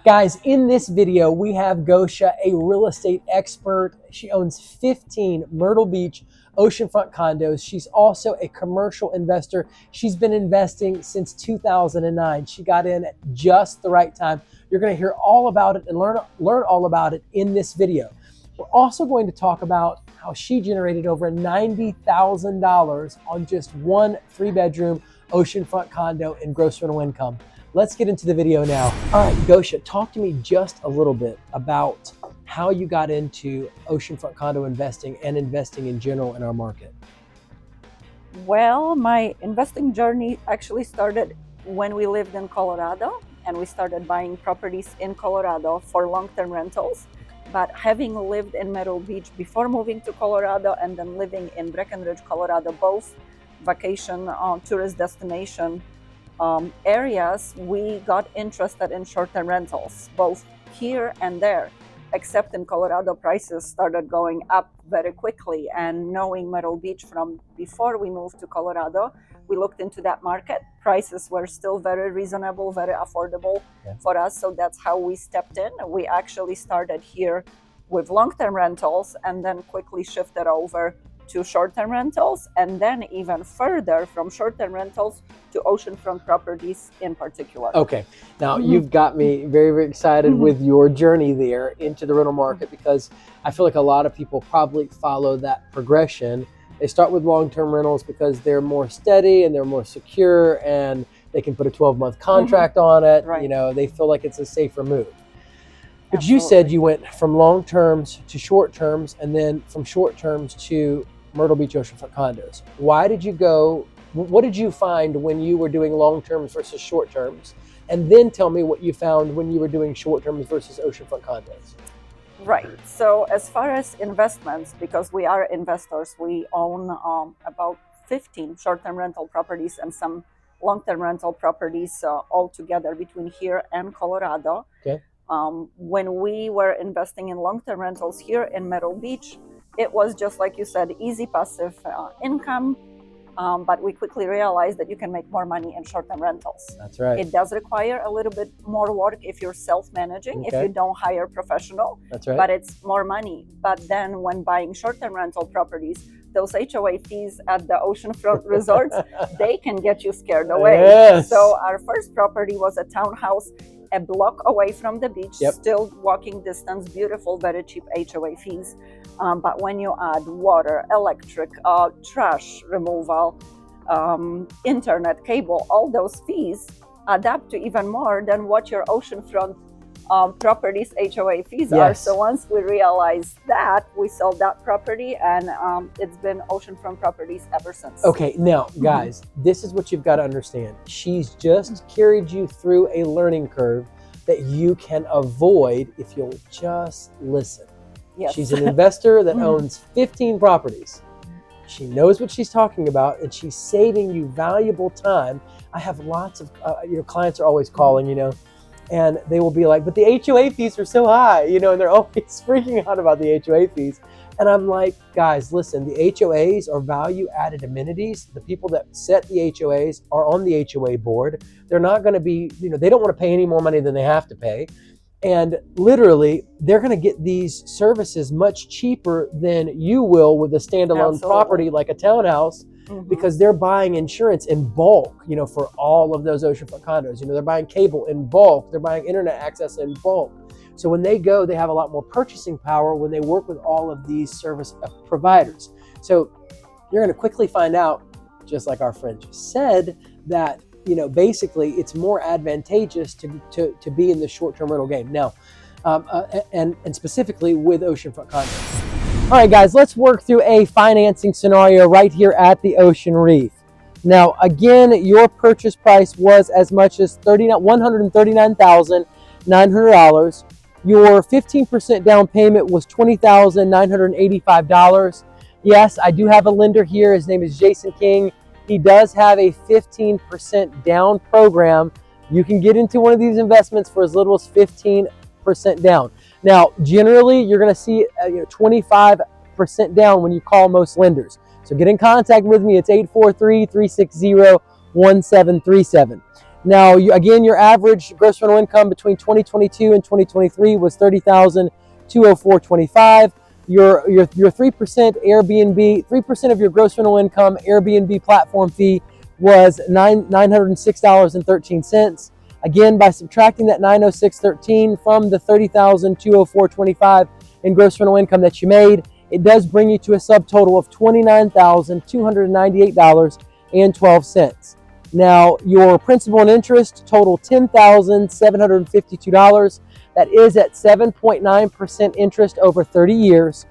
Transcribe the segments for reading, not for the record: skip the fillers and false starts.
Guys, in this video, we have Gosia, a real estate expert. She owns 15 Myrtle Beach oceanfront condos. She's also a commercial investor. She's been investing since 2009. She got in at just the right time. You're going to hear all about it and learn all about it in this video. We're also going to talk about how she generated over $90,000 on just one 3-bedroom oceanfront condo in gross rental income. Let's get into the video now. All right, Gosia, talk to me just a little bit about how you got into oceanfront condo investing and investing in general in our market. Well, my investing journey actually started when we lived in Colorado, and we started buying properties in Colorado for long-term rentals. But having lived in Myrtle Beach before moving to Colorado and then living in Breckenridge, Colorado, both vacation tourist destination areas, we got interested in short-term rentals, both here and there, except in Colorado, prices started going up very quickly. And knowing Myrtle Beach from before we moved to Colorado, we looked into that market. Prices were still very reasonable, very affordable for us. So that's how we stepped in. We actually started here with long-term rentals and then quickly shifted over to short-term rentals, and then even further from short-term rentals to oceanfront properties in particular. Okay, now you've got me very, very excited with your journey there into the rental market, because I feel like a lot of people probably follow that progression. They start with long-term rentals because they're more steady and they're more secure, and they can put a 12-month contract on it. Right. You know, they feel like it's a safer move. But Absolutely. you said you went from long terms to short terms, and then from short terms to Myrtle Beach oceanfront condos. Why did you go? What did you find when you were doing long terms versus short terms? And then tell me what you found when you were doing short terms versus oceanfront condos. Right. So as far as investments, because we are investors, we own about 15 short-term rental properties and some long-term rental properties all together between here and Colorado. Okay. When we were investing in long-term rentals here in Myrtle Beach, it was just like you said, easy passive income. But we quickly realized that you can make more money in short-term rentals. That's right. It does require a little bit more work if you're self-managing, if you don't hire a professional. That's right. But it's more money. But then when buying short-term rental properties, those HOA fees at the oceanfront resorts, they can get you scared away. Yes. So our first property was a townhouse a block away from the beach, still walking distance, beautiful, very cheap HOA fees. But when you add water, electric, trash removal, internet, cable, all those fees add up to even more than what your oceanfront properties HOA fees are. So once we realized that, we sold that property, and it's been oceanfront properties ever since. Okay, now guys, this is what you've got to understand. She's just carried you through a learning curve that you can avoid if you'll just listen. Yes. She's an investor that owns 15 properties. She knows what she's talking about, and she's saving you valuable time. I have lots of clients are always calling, and they will be like, but the HOA fees are so high, and they're always freaking out about the HOA fees. And I'm like, guys, listen, the HOAs are value added amenities. The people that set the HOAs are on the HOA board. They're not going to be, they don't want to pay any more money than they have to pay. And literally, they're going to get these services much cheaper than you will with a standalone property like a townhouse, because they're buying insurance in bulk, for all of those oceanfront condos. They're buying cable in bulk. They're buying internet access in bulk. So when they go, they have a lot more purchasing power when they work with all of these service providers. So you're going to quickly find out, just like our friend just said, that basically it's more advantageous to be in the short-term rental game now, and specifically with oceanfront condos. All right, guys, let's work through a financing scenario right here at the Ocean Reef. Now, again, your purchase price was as much as $139,900. Your 15% down payment was $20,985. Yes, I do have a lender here. His name is Jason King. He does have a 15% down program. You can get into one of these investments for as little as 15% down. Now, generally, you're going to see 25% down when you call most lenders. So get in contact with me. It's 843-360-1737. Now, again, your average gross rental income between 2022 and 2023 was $30,204.25. Your 3% Airbnb, 3% of your gross rental income Airbnb platform fee was $906.13. Again, by subtracting that $906.13 from the $30,204.25 in gross rental income that you made, it does bring you to a subtotal of $29,298.12. Now, your principal and interest total $10,752. That is at 7.9% interest over 30 years.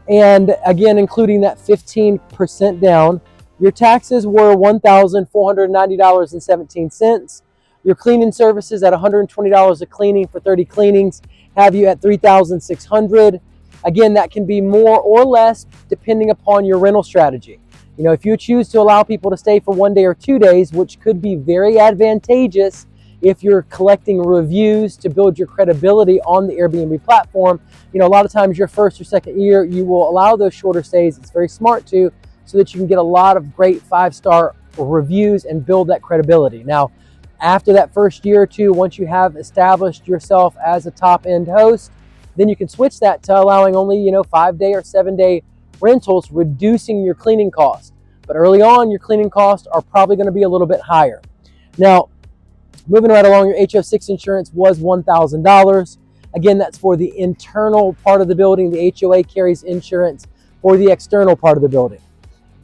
And again, including that 15% down. Your taxes were $1,490.17. Your cleaning services at $120 a cleaning for 30 cleanings have you at $3,600. Again, that can be more or less depending upon your rental strategy. You know, if you choose to allow people to stay for 1 day or 2 days, which could be very advantageous if you're collecting reviews to build your credibility on the Airbnb platform, you know, a lot of times your first or second year, you will allow those shorter stays. It's very smart to, so that you can get a lot of great 5-star reviews and build that credibility. Now, after that first year or two, once you have established yourself as a top-end host, then you can switch that to allowing only, you know, 5-day or 7-day rentals, reducing your cleaning cost. But early on, your cleaning costs are probably going to be a little bit higher. Now, moving right along, your HO6 insurance was $1,000. Again, that's for the internal part of the building. The HOA carries insurance for the external part of the building.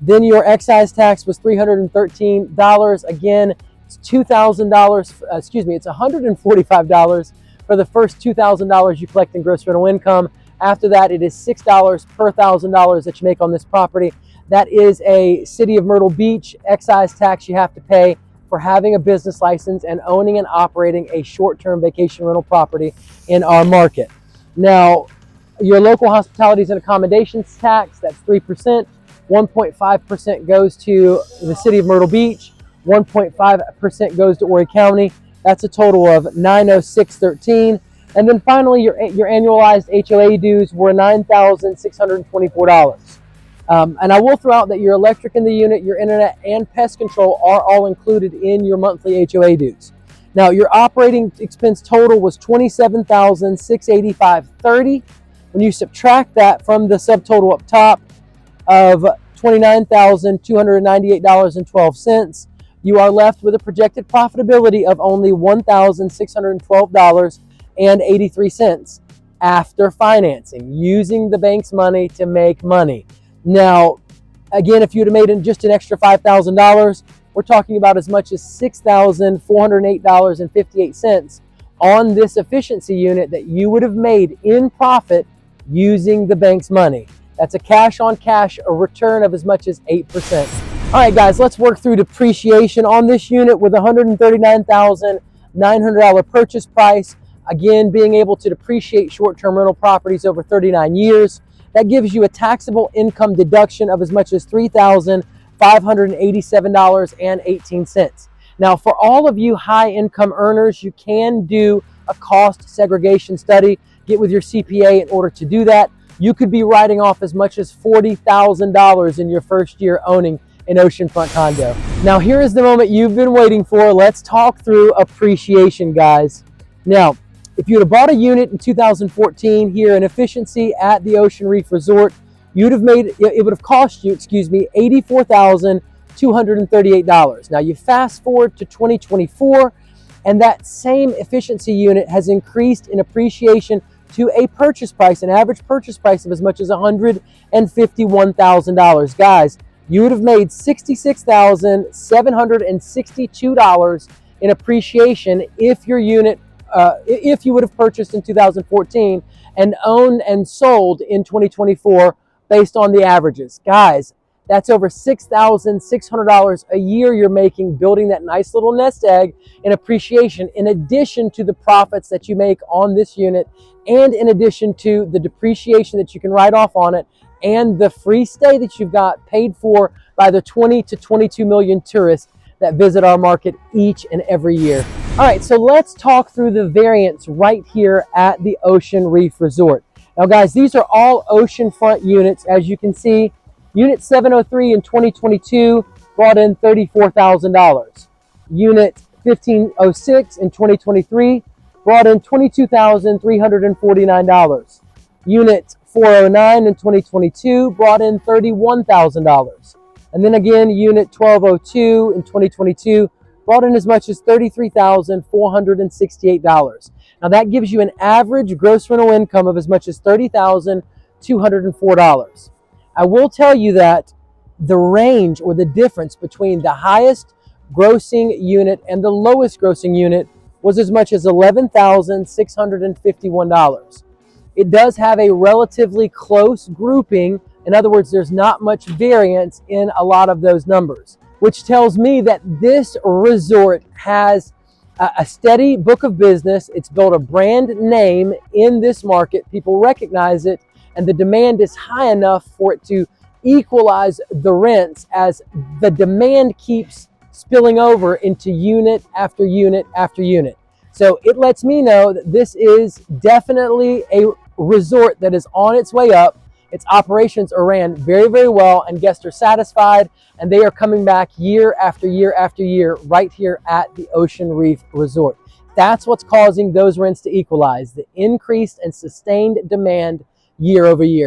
Then your excise tax was $313. Again, it's $2,000, it's $145 for the first $2,000 you collect in gross rental income. After that, it is $6 per $1,000 that you make on this property. That is a City of Myrtle Beach excise tax you have to pay for having a business license and owning and operating a short-term vacation rental property in our market. Now, your local hospitalities and accommodations tax, that's 3%. 1.5% goes to the City of Myrtle Beach. 1.5% goes to Horry County. That's a total of $906.13. And then finally, your annualized HOA dues were $9,624. And I will throw out that your electric in the unit, your internet, and pest control are all included in your monthly HOA dues. Now, your operating expense total was $27,685.30. When you subtract that from the subtotal up top of $29,298.12, you are left with a projected profitability of only $1,612.83 after financing, using the bank's money to make money. Now, again, if you'd have made just an extra $5,000, we're talking about as much as $6,408.58 on this efficiency unit that you would have made in profit using the bank's money. That's a cash on cash, a return of as much as 8%. All right, guys, let's work through depreciation on this unit with $139,900 purchase price. Again, being able to depreciate short-term rental properties over 39 years. That gives you a taxable income deduction of as much as $3,587.18. Now, for all of you high-income earners, you can do a cost segregation study. Get with your CPA in order to do that. You could be writing off as much as $40,000 in your first year owning an oceanfront condo. Now, here is the moment you've been waiting for. Let's talk through appreciation, guys. Now, if you would have bought a unit in 2014 here in efficiency at the Ocean Reef Resort, it would have cost you, $84,238. Now, you fast forward to 2024, and that same efficiency unit has increased in appreciation to a purchase price, an average purchase price of as much as $151,000. Guys, you would have made $66,762 in appreciation if your unit, if you would have purchased in 2014 and owned and sold in 2024 based on the averages. Guys, that's over $6,600 a year you're making building that nice little nest egg in appreciation, in addition to the profits that you make on this unit, and in addition to the depreciation that you can write off on it, and the free stay that you've got paid for by the 20 to 22 million tourists that visit our market each and every year. All right, so let's talk through the variants right here at the Ocean Reef Resort. Now, guys, these are all oceanfront units. As you can see, Unit 703 in 2022 brought in $34,000. Unit 1506 in 2023 brought in $22,349. Unit 409 in 2022 brought in $31,000. And then again, unit 1202 in 2022 brought in as much as $33,468. Now that gives you an average gross rental income of as much as $30,204. I will tell you that the range or the difference between the highest grossing unit and the lowest grossing unit was as much as $11,651. It does have a relatively close grouping. In other words, there's not much variance in a lot of those numbers, which tells me that this resort has a steady book of business. It's built a brand name in this market. People recognize it, and the demand is high enough for it to equalize the rents as the demand keeps spilling over into unit after unit after unit. So it lets me know that this is definitely a resort that is on its way up. Its operations are ran very, very well, and guests are satisfied, and they are coming back year after year after year right here at the Ocean Reef Resort. That's what's causing those rents to equalize, the increased and sustained demand year over year.